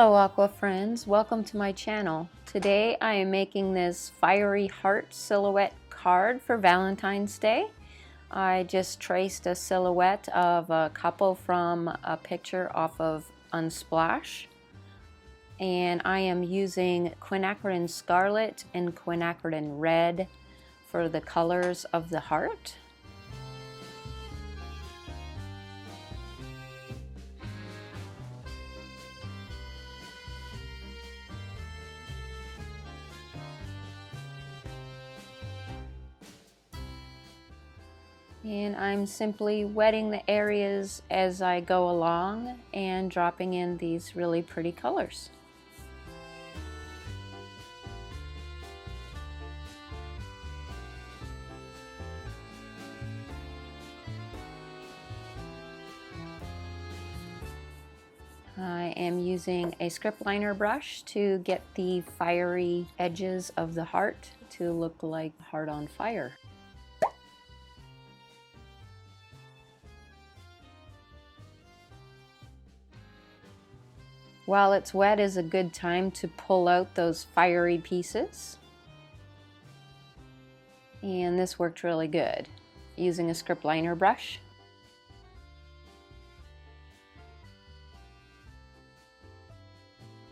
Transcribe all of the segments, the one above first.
Hello Aqua friends, welcome to my channel. Today I am making this fiery heart silhouette card for Valentine's Day. I just traced a silhouette of a couple from a picture off of Unsplash. And I am using quinacridone scarlet and quinacridone red for the colors of the heart. And I'm simply wetting the areas as I go along and dropping in these really pretty colors. I am using a script liner brush to get the fiery edges of the heart to look like heart on fire. While it's wet is a good time to pull out those fiery pieces. And this worked really good using a script liner brush.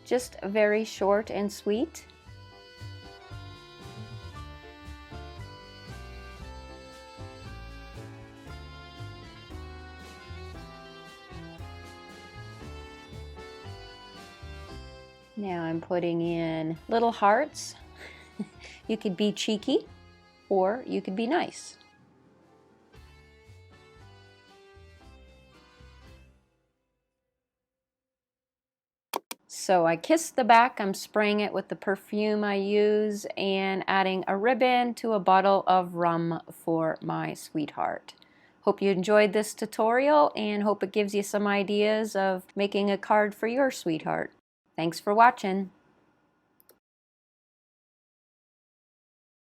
Just very short and sweet. Now I'm putting in little hearts. You could be cheeky or you could be nice. So I kissed the back, I'm spraying it with the perfume I use and adding a ribbon to a bottle of rum for my sweetheart. Hope you enjoyed this tutorial and hope it gives you some ideas of making a card for your sweetheart. Thanks for watching.